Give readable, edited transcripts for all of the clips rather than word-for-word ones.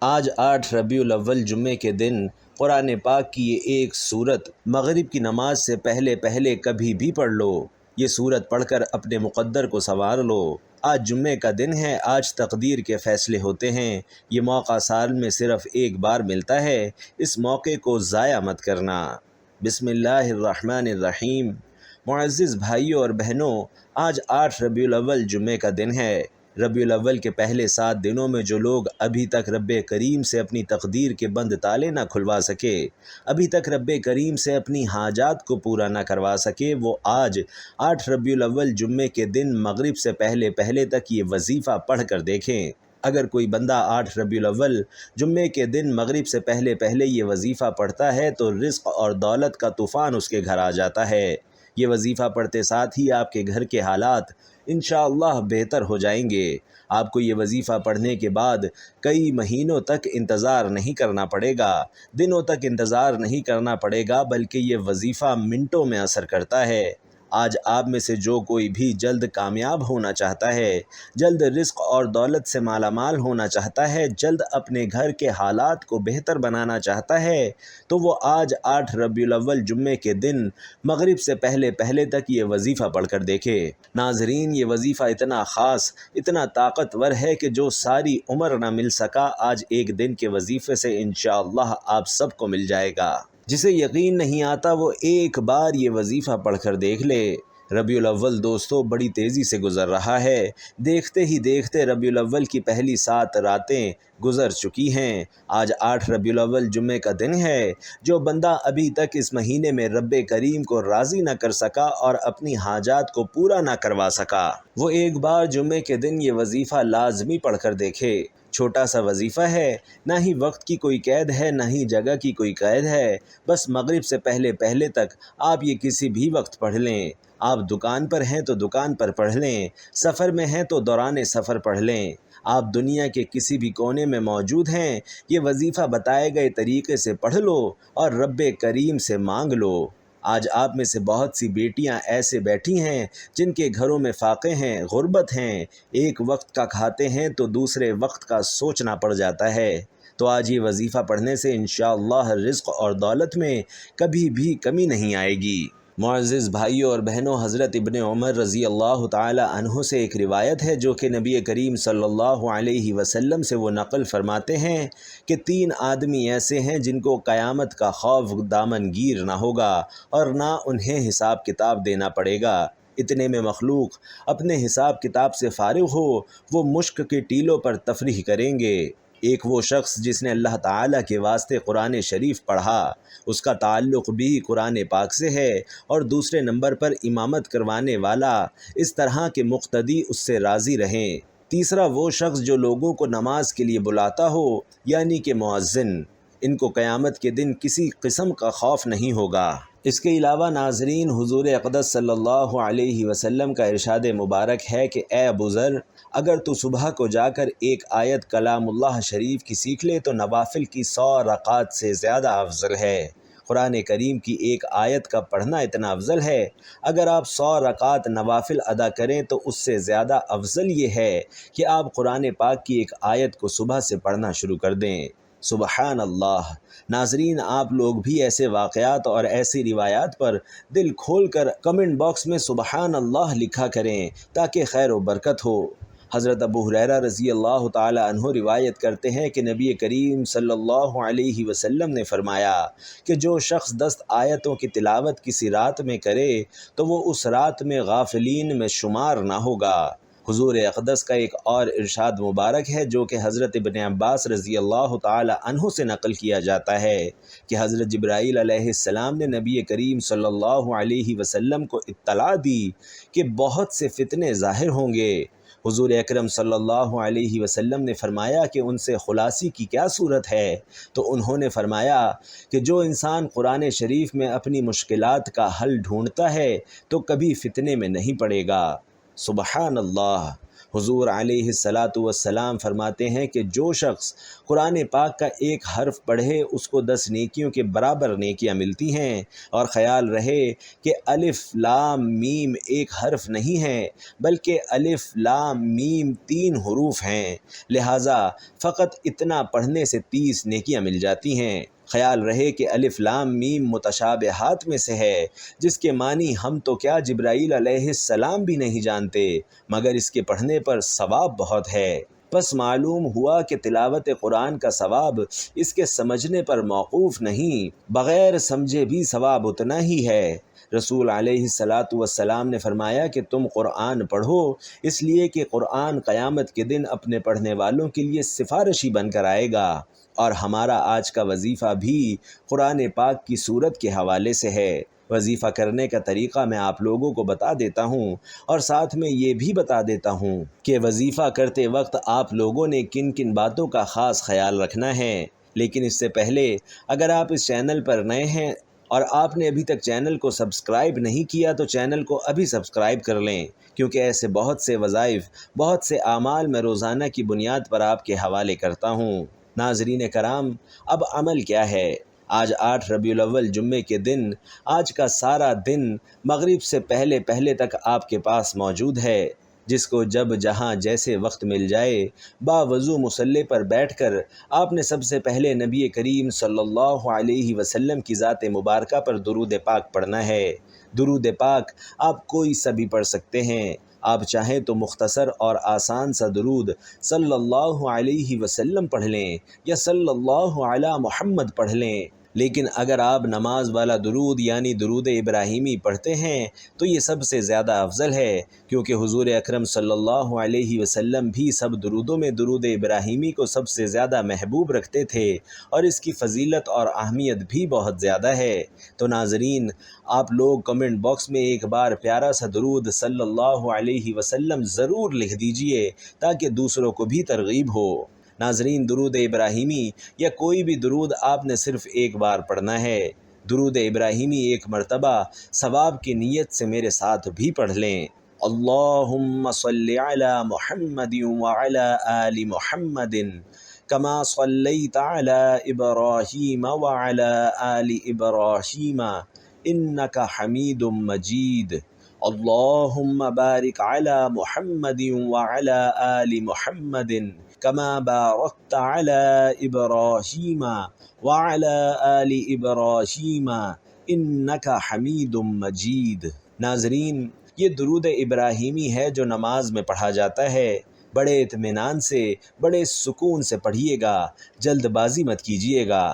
آج 8 ربیع الاول جمعے کے دن قرآن پاک کی یہ ایک سورت مغرب کی نماز سے پہلے پہلے کبھی بھی پڑھ لو۔ یہ سورت پڑھ کر اپنے مقدر کو سنوار لو۔ آج جمعے کا دن ہے، آج تقدیر کے فیصلے ہوتے ہیں۔ یہ موقع سال میں صرف ایک بار ملتا ہے، اس موقع کو ضائع مت کرنا۔ بسم اللہ الرحمن الرحیم۔ معزز بھائیوں اور بہنوں، آج 8 ربیع الاول جمعے کا دن ہے۔ ربیع الاول کے پہلے 7 دنوں میں جو لوگ ابھی تک رب کریم سے اپنی تقدیر کے بند تالے نہ کھلوا سکے، ابھی تک رب کریم سے اپنی حاجات کو پورا نہ کروا سکے، وہ آج 8 ربیع الاول جمعے کے دن مغرب سے پہلے پہلے تک یہ وظیفہ پڑھ کر دیکھیں۔ اگر کوئی بندہ 8 ربیع الاول جمعے کے دن مغرب سے پہلے پہلے یہ وظیفہ پڑھتا ہے تو رزق اور دولت کا طوفان اس کے گھر آ جاتا ہے۔ یہ وظیفہ پڑھتے ساتھ ہی آپ کے گھر کے حالات انشاءاللہ بہتر ہو جائیں گے۔ آپ کو یہ وظیفہ پڑھنے کے بعد کئی مہینوں تک انتظار نہیں کرنا پڑے گا، دنوں تک انتظار نہیں کرنا پڑے گا، بلکہ یہ وظیفہ منٹوں میں اثر کرتا ہے۔ آج آپ میں سے جو کوئی بھی جلد کامیاب ہونا چاہتا ہے، جلد رزق اور دولت سے مالا مال ہونا چاہتا ہے، جلد اپنے گھر کے حالات کو بہتر بنانا چاہتا ہے، تو وہ آج 8 ربیع الاول جمعے کے دن مغرب سے پہلے پہلے تک یہ وظیفہ پڑھ کر دیکھے۔ ناظرین، یہ وظیفہ اتنا خاص، اتنا طاقتور ہے کہ جو ساری عمر نہ مل سکا، آج ایک دن کے وظیفے سے انشاءاللہ آپ سب کو مل جائے گا۔ جسے یقین نہیں آتا وہ ایک بار یہ وظیفہ پڑھ کر دیکھ لے۔ ربیع الاول دوستو بڑی تیزی سے گزر رہا ہے۔ دیکھتے ہی دیکھتے ربیع الاول کی پہلی 7 راتیں گزر چکی ہیں۔ آج 8 ربیع الاول جمعے کا دن ہے۔ جو بندہ ابھی تک اس مہینے میں رب کریم کو راضی نہ کر سکا اور اپنی حاجات کو پورا نہ کروا سکا، وہ ایک بار جمعے کے دن یہ وظیفہ لازمی پڑھ کر دیکھے۔ چھوٹا سا وظیفہ ہے، نہ ہی وقت کی کوئی قید ہے، نہ ہی جگہ کی کوئی قید ہے۔ بس مغرب سے پہلے پہلے تک آپ یہ کسی بھی وقت پڑھ لیں۔ آپ دکان پر ہیں تو دکان پر پڑھ لیں، سفر میں ہیں تو دوران سفر پڑھ لیں، آپ دنیا کے کسی بھی کونے میں موجود ہیں، یہ وظیفہ بتائے گئے طریقے سے پڑھ لو اور رب کریم سے مانگ لو۔ آج آپ میں سے بہت سی بیٹیاں ایسے بیٹھی ہیں جن کے گھروں میں فاقے ہیں، غربت ہیں، ایک وقت کا کھاتے ہیں تو دوسرے وقت کا سوچنا پڑ جاتا ہے۔ تو آج یہ وظیفہ پڑھنے سے انشاءاللہ رزق اور دولت میں کبھی بھی کمی نہیں آئے گی۔ معزز بھائیوں اور بہنوں، حضرت ابن عمر رضی اللہ تعالی عنہ سے ایک روایت ہے جو کہ نبی کریم صلی اللہ علیہ وسلم سے وہ نقل فرماتے ہیں کہ 3 آدمی ایسے ہیں جن کو قیامت کا خوف دامن گیر نہ ہوگا اور نہ انہیں حساب کتاب دینا پڑے گا۔ اتنے میں مخلوق اپنے حساب کتاب سے فارغ ہو، وہ مشک کے ٹیلوں پر تفریح کریں گے۔ ایک وہ شخص جس نے اللہ تعالیٰ کے واسطے قرآن شریف پڑھا، اس کا تعلق بھی قرآن پاک سے ہے، اور دوسرے نمبر پر امامت کروانے والا، اس طرح کے مقتدی اس سے راضی رہیں۔ تیسرا وہ شخص جو لوگوں کو نماز کے لیے بلاتا ہو، یعنی کہ مؤذن۔ ان کو قیامت کے دن کسی قسم کا خوف نہیں ہوگا۔ اس کے علاوہ ناظرین، حضور اقدس صلی اللہ علیہ وسلم کا ارشاد مبارک ہے کہ اے ابو ذر، اگر تو صبح کو جا کر ایک آیت کلام اللہ شریف کی سیکھ لے تو نوافل کی 100 رکعات سے زیادہ افضل ہے۔ قرآن کریم کی ایک آیت کا پڑھنا اتنا افضل ہے، اگر آپ 100 رکعات نوافل ادا کریں تو اس سے زیادہ افضل یہ ہے کہ آپ قرآن پاک کی ایک آیت کو صبح سے پڑھنا شروع کر دیں۔ سبحان اللہ۔ ناظرین، آپ لوگ بھی ایسے واقعات اور ایسی روایات پر دل کھول کر کمنٹ باکس میں سبحان اللہ لکھا کریں تاکہ خیر و برکت ہو۔ حضرت ابو ہریرہ رضی اللہ تعالی عنہ روایت کرتے ہیں کہ نبی کریم صلی اللہ علیہ وسلم نے فرمایا کہ جو شخص 10 آیتوں کی تلاوت کسی رات میں کرے تو وہ اس رات میں غافلین میں شمار نہ ہوگا۔ حضور اقدس کا ایک اور ارشاد مبارک ہے جو کہ حضرت ابن عباس رضی اللہ تعالی عنہ سے نقل کیا جاتا ہے کہ حضرت جبرائیل علیہ السلام نے نبی کریم صلی اللہ علیہ وسلم کو اطلاع دی کہ بہت سے فتنے ظاہر ہوں گے۔ حضور اکرم صلی اللہ علیہ وسلم نے فرمایا کہ ان سے خلاصی کی کیا صورت ہے؟ تو انہوں نے فرمایا کہ جو انسان قرآن شریف میں اپنی مشکلات کا حل ڈھونڈتا ہے تو کبھی فتنے میں نہیں پڑے گا۔ سبحان اللہ۔ حضور علیہ الصلاۃ والسلام فرماتے ہیں کہ جو شخص قرآن پاک کا ایک حرف پڑھے اس کو 10 نیکیوں کے برابر نیکیاں ملتی ہیں، اور خیال رہے کہ الف لام میم ایک حرف نہیں ہے بلکہ الف لام میم 3 حروف ہیں، لہٰذا فقط اتنا پڑھنے سے 30 نیکیاں مل جاتی ہیں۔ خیال رہے کہ الف لام میم متشابہات میں سے ہے، جس کے معنی ہم تو کیا جبرائیل علیہ السلام بھی نہیں جانتے، مگر اس کے پڑھنے پر ثواب بہت ہے۔ بس معلوم ہوا کہ تلاوت قرآن کا ثواب اس کے سمجھنے پر موقوف نہیں، بغیر سمجھے بھی ثواب اتنا ہی ہے۔ رسول علیہ الصلاۃ والسلام نے فرمایا کہ تم قرآن پڑھو، اس لیے کہ قرآن قیامت کے دن اپنے پڑھنے والوں کے لیے سفارشی بن کر آئے گا۔ اور ہمارا آج کا وظیفہ بھی قرآن پاک کی سورت کے حوالے سے ہے۔ وظیفہ کرنے کا طریقہ میں آپ لوگوں کو بتا دیتا ہوں، اور ساتھ میں یہ بھی بتا دیتا ہوں کہ وظیفہ کرتے وقت آپ لوگوں نے کن کن باتوں کا خاص خیال رکھنا ہے۔ لیکن اس سے پہلے اگر آپ اس چینل پر نئے ہیں اور آپ نے ابھی تک چینل کو سبسکرائب نہیں کیا تو چینل کو ابھی سبسکرائب کر لیں، کیونکہ ایسے بہت سے وظائف، بہت سے اعمال میں روزانہ کی بنیاد پر آپ کے حوالے کرتا ہوں۔ ناظرین کرام، اب عمل کیا ہے؟ آج 8 ربیع الاول جمعے کے دن، آج کا سارا دن مغرب سے پہلے پہلے تک آپ کے پاس موجود ہے۔ جس کو جب جہاں جیسے وقت مل جائے، باوضو مصلی پر بیٹھ کر آپ نے سب سے پہلے نبی کریم صلی اللہ علیہ وسلم کی ذات مبارکہ پر درود پاک پڑھنا ہے۔ درود پاک آپ کوئی سا بھی پڑھ سکتے ہیں۔ آپ چاہیں تو مختصر اور آسان سا درود صلی اللہ علیہ وسلم پڑھ لیں یا صلی اللہ علی محمد پڑھ لیں، لیکن اگر آپ نماز والا درود یعنی درود ابراہیمی پڑھتے ہیں تو یہ سب سے زیادہ افضل ہے، کیونکہ حضور اکرم صلی اللہ علیہ وسلم بھی سب درودوں میں درود ابراہیمی کو سب سے زیادہ محبوب رکھتے تھے، اور اس کی فضیلت اور اہمیت بھی بہت زیادہ ہے۔ تو ناظرین، آپ لوگ کمنٹ باکس میں ایک بار پیارا سا درود صلی اللہ علیہ وسلم ضرور لکھ دیجئے تاکہ دوسروں کو بھی ترغیب ہو۔ ناظرین، درود ابراہیمی یا کوئی بھی درود آپ نے صرف ایک بار پڑھنا ہے۔ درود ابراہیمی ایک مرتبہ ثواب کی نیت سے میرے ساتھ بھی پڑھ لیں۔ اللہم صلی علی محمد وعلی آل محمد کما صلیت علی ابراہیم وعلی آل ابراہیم انک حمید مجید۔ اللہم بارک علی محمد وعلی آل محمد کما بارکت علی ابراہیم وعلی آل ابراہیم انک حمید مجید۔ ناظرین، یہ درود ابراہیمی ہے جو نماز میں پڑھا جاتا ہے۔ بڑے اطمینان سے، بڑے سکون سے پڑھیے گا، جلد بازی مت کیجیے گا۔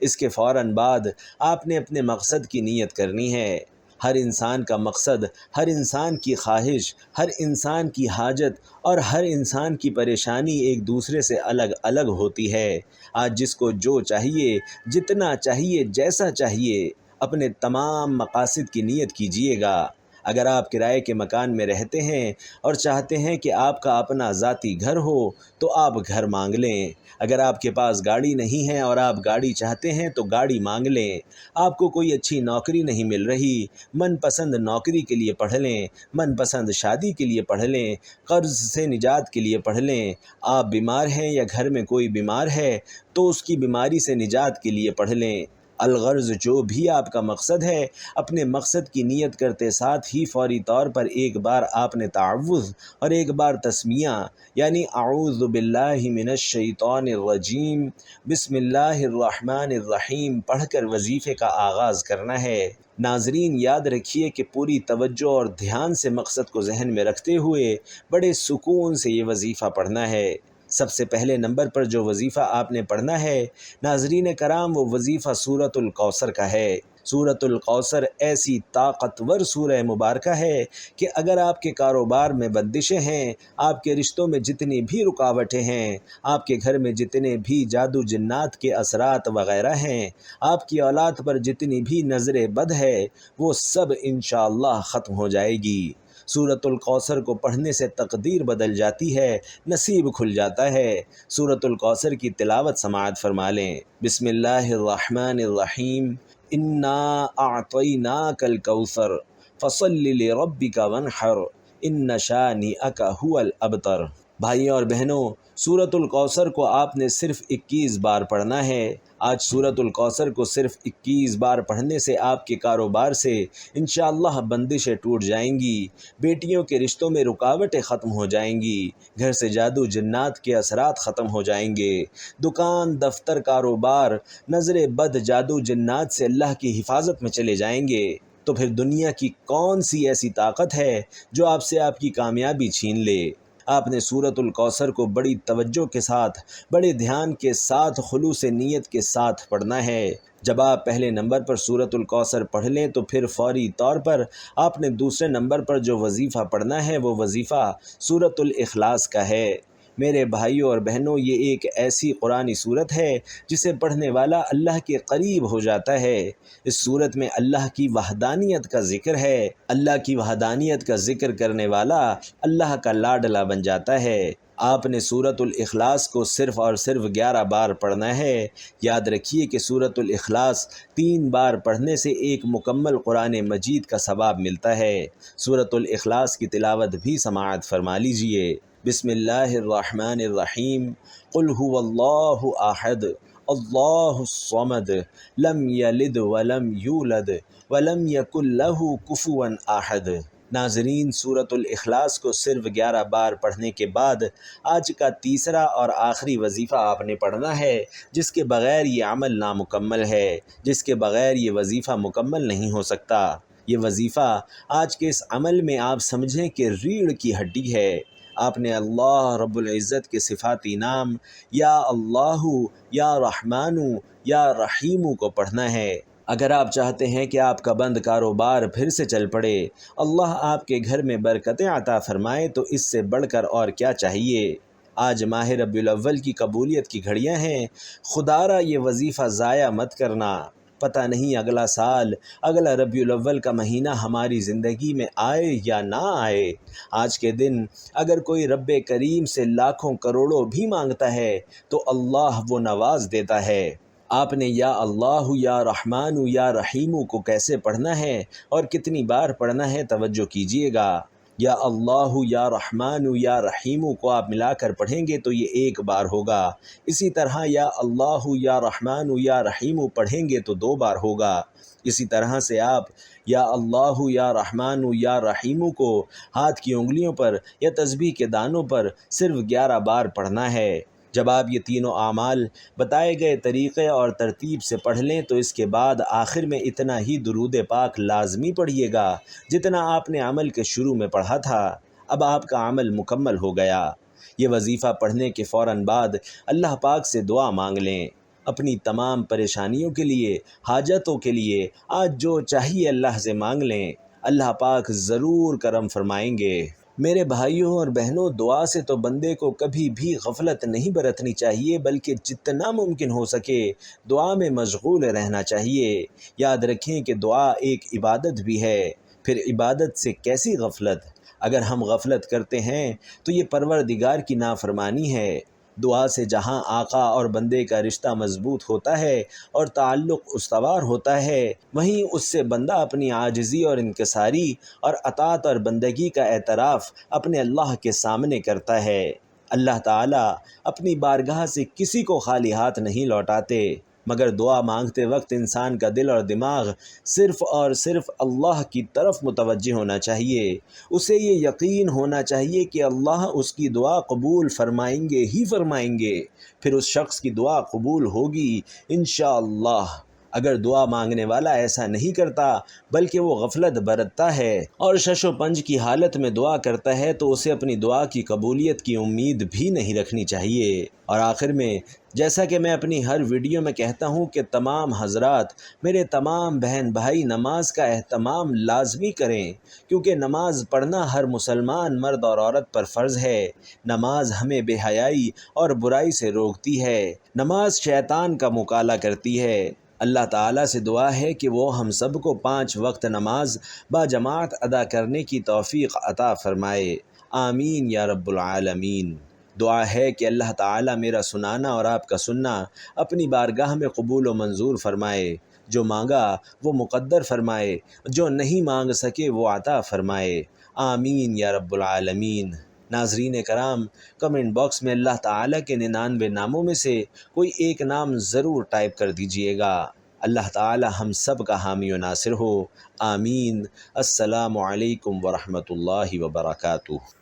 اس کے فوراً بعد آپ نے اپنے مقصد کی نیت کرنی ہے۔ ہر انسان کا مقصد، ہر انسان کی خواہش، ہر انسان کی حاجت اور ہر انسان کی پریشانی ایک دوسرے سے الگ الگ ہوتی ہے۔ آج جس کو جو چاہیے، جتنا چاہیے، جیسا چاہیے، اپنے تمام مقاصد کی نیت کیجیے گا۔ اگر آپ کرائے کے مکان میں رہتے ہیں اور چاہتے ہیں کہ آپ کا اپنا ذاتی گھر ہو تو آپ گھر مانگ لیں۔ اگر آپ کے پاس گاڑی نہیں ہے اور آپ گاڑی چاہتے ہیں تو گاڑی مانگ لیں۔ آپ کو کوئی اچھی نوکری نہیں مل رہی، من پسند نوکری کے لیے پڑھ لیں، من پسند شادی کے لیے پڑھ لیں، قرض سے نجات کے لیے پڑھ لیں۔ آپ بیمار ہیں یا گھر میں کوئی بیمار ہے تو اس کی بیماری سے نجات کے لیے پڑھ لیں۔ الغرض جو بھی آپ کا مقصد ہے، اپنے مقصد کی نیت کرتے ساتھ ہی فوری طور پر ایک بار آپ نے تعوذ اور ایک بار تسمیہ یعنی اعوذ باللہ من الشیطان الرجیم بسم اللہ الرحمن الرحیم پڑھ کر وظیفے کا آغاز کرنا ہے۔ ناظرین، یاد رکھیے کہ پوری توجہ اور دھیان سے مقصد کو ذہن میں رکھتے ہوئے بڑے سکون سے یہ وظیفہ پڑھنا ہے۔ سب سے پہلے نمبر پر جو وظیفہ آپ نے پڑھنا ہے ناظرین کرام، وہ وظیفہ سورۃ الکوثر کا ہے۔ سورۃ الکوثر ایسی طاقتور سورہ مبارکہ ہے کہ اگر آپ کے کاروبار میں بندشیں ہیں، آپ کے رشتوں میں جتنی بھی رکاوٹیں ہیں، آپ کے گھر میں جتنے بھی جادو جنات کے اثرات وغیرہ ہیں، آپ کی اولاد پر جتنی بھی نظر بد ہے، وہ سب انشاءاللہ ختم ہو جائے گی۔ سورۃ الکوثر کو پڑھنے سے تقدیر بدل جاتی ہے، نصیب کھل جاتا ہے۔ سورۃ الکوثر کی تلاوت سماعت فرما لیں۔ بسم اللہ الرحمن الرحیم انا اعطیناک الکوثر فصل لربک وانحر ان شانئک ھو الابتر۔ بھائیوں اور بہنوں، سورۃ الکوثر کو آپ نے صرف 21 بار پڑھنا ہے۔ آج سورۃ الکوثر کو صرف 21 بار پڑھنے سے آپ کے کاروبار سے انشاءاللہ بندشیں ٹوٹ جائیں گی، بیٹیوں کے رشتوں میں رکاوٹیں ختم ہو جائیں گی، گھر سے جادو جنات کے اثرات ختم ہو جائیں گے، دکان، دفتر، کاروبار نظر بد جادو جنات سے اللہ کی حفاظت میں چلے جائیں گے۔ تو پھر دنیا کی کون سی ایسی طاقت ہے جو آپ سے آپ کی کامیابی چھین لے؟ آپ نے سورۃ الکوثر کو بڑی توجہ کے ساتھ، بڑے دھیان کے ساتھ، خلوص نیت کے ساتھ پڑھنا ہے۔ جب آپ پہلے نمبر پر سورۃ الکوثر پڑھ لیں تو پھر فوری طور پر آپ نے دوسرے نمبر پر جو وظیفہ پڑھنا ہے وہ وظیفہ سورۃ الاخلاص کا ہے۔ میرے بھائیوں اور بہنوں، یہ ایک ایسی قرآنی صورت ہے جسے پڑھنے والا اللہ کے قریب ہو جاتا ہے۔ اس صورت میں اللہ کی وحدانیت کا ذکر ہے۔ اللہ کی وحدانیت کا ذکر کرنے والا اللہ کا لاڈلا بن جاتا ہے۔ آپ نے سورۃ الاخلاص کو صرف اور صرف 11 بار پڑھنا ہے۔ یاد رکھیے کہ سورۃ الاخلاص 3 بار پڑھنے سے ایک مکمل قرآن مجید کا ثواب ملتا ہے۔ سورۃ الاخلاص کی تلاوت بھی سماعت فرما لیجئے۔ بسم اللہ الرحمن الرحیم۔ قل هو اللہ احد اللہ الصمد لم یلد ولم یولد ولم یکن لہ کفوا احد۔ ناظرین، سورۃ الاخلاص کو صرف 11 بار پڑھنے کے بعد آج کا تیسرا اور آخری وظیفہ آپ نے پڑھنا ہے، جس کے بغیر یہ عمل نامکمل ہے، جس کے بغیر یہ وظیفہ مکمل نہیں ہو سکتا۔ یہ وظیفہ آج کے اس عمل میں آپ سمجھیں کہ ریڑھ کی ہڈی ہے۔ آپ نے اللہ رب العزت کے صفاتی نام یا اللہ، یا رحمان، یا رحیم کو پڑھنا ہے۔ اگر آپ چاہتے ہیں کہ آپ کا بند کاروبار پھر سے چل پڑے، اللہ آپ کے گھر میں برکتیں عطا فرمائے، تو اس سے بڑھ کر اور کیا چاہیے؟ آج ماہ ربیع الاول کی قبولیت کی گھڑیاں ہیں، خدا را یہ وظیفہ ضائع مت کرنا۔ پتہ نہیں اگلا سال، اگلا ربیع الاول کا مہینہ ہماری زندگی میں آئے یا نہ آئے۔ آج کے دن اگر کوئی رب کریم سے لاکھوں کروڑوں بھی مانگتا ہے تو اللہ وہ نواز دیتا ہے۔ آپ نے یا اللہ، یا رحمان، یا رحیم کو کیسے پڑھنا ہے اور کتنی بار پڑھنا ہے، توجہ کیجیے گا۔ یا اللہ، یا رحمان، یا رحیم کو آپ ملا کر پڑھیں گے تو یہ 1 بار ہوگا۔ اسی طرح یا اللہ، یا رحمان، یا رحیم پڑھیں گے تو 2 بار ہوگا۔ اسی طرح سے آپ یا اللہ، یا رحمان، یا رحیم کو ہاتھ کی انگلیوں پر یا تسبیح کے دانوں پر صرف 11 بار پڑھنا ہے۔ جب آپ یہ تینوں اعمال بتائے گئے طریقے اور ترتیب سے پڑھ لیں تو اس کے بعد آخر میں اتنا ہی درود پاک لازمی پڑھیے گا جتنا آپ نے عمل کے شروع میں پڑھا تھا۔ اب آپ کا عمل مکمل ہو گیا۔ یہ وظیفہ پڑھنے کے فوراً بعد اللہ پاک سے دعا مانگ لیں، اپنی تمام پریشانیوں کے لیے، حاجتوں کے لیے آج جو چاہیے اللہ سے مانگ لیں، اللہ پاک ضرور کرم فرمائیں گے۔ میرے بھائیوں اور بہنوں، دعا سے تو بندے کو کبھی بھی غفلت نہیں برتنی چاہیے، بلکہ جتنا ممکن ہو سکے دعا میں مشغول رہنا چاہیے۔ یاد رکھیں کہ دعا ایک عبادت بھی ہے، پھر عبادت سے کیسی غفلت؟ اگر ہم غفلت کرتے ہیں تو یہ پروردگار کی نافرمانی ہے۔ دعا سے جہاں آقا اور بندے کا رشتہ مضبوط ہوتا ہے اور تعلق استوار ہوتا ہے، وہیں اس سے بندہ اپنی عاجزی اور انکساری اور اطاعت اور بندگی کا اعتراف اپنے اللہ کے سامنے کرتا ہے۔ اللہ تعالیٰ اپنی بارگاہ سے کسی کو خالی ہاتھ نہیں لوٹاتے، مگر دعا مانگتے وقت انسان کا دل اور دماغ صرف اور صرف اللہ کی طرف متوجہ ہونا چاہیے۔ اسے یہ یقین ہونا چاہیے کہ اللہ اس کی دعا قبول فرمائیں گے ہی فرمائیں گے، پھر اس شخص کی دعا قبول ہوگی انشاءاللہ۔ اگر دعا مانگنے والا ایسا نہیں کرتا بلکہ وہ غفلت برتتا ہے اور شش و پنج کی حالت میں دعا کرتا ہے تو اسے اپنی دعا کی قبولیت کی امید بھی نہیں رکھنی چاہیے۔ اور آخر میں، جیسا کہ میں اپنی ہر ویڈیو میں کہتا ہوں کہ تمام حضرات، میرے تمام بہن بھائی نماز کا اہتمام لازمی کریں، کیونکہ نماز پڑھنا ہر مسلمان مرد اور عورت پر فرض ہے۔ نماز ہمیں بے حیائی اور برائی سے روکتی ہے۔ نماز شیطان کا مقالہ کرتی ہے۔ اللہ تعالیٰ سے دعا ہے کہ وہ ہم سب کو 5 وقت نماز با جماعت ادا کرنے کی توفیق عطا فرمائے، آمین یا رب العالمین۔ دعا ہے کہ اللہ تعالیٰ میرا سنانا اور آپ کا سننا اپنی بارگاہ میں قبول و منظور فرمائے۔ جو مانگا وہ مقدر فرمائے، جو نہیں مانگ سکے وہ عطا فرمائے، آمین یا رب العالمین۔ ناظرین کرام، کمنٹ باکس میں اللہ تعالیٰ کے 99 ناموں میں سے کوئی ایک نام ضرور ٹائپ کر دیجئے گا۔ اللہ تعالیٰ ہم سب کا حامی و ناصر ہو، آمین۔ السلام علیکم ورحمۃ اللہ وبرکاتہ۔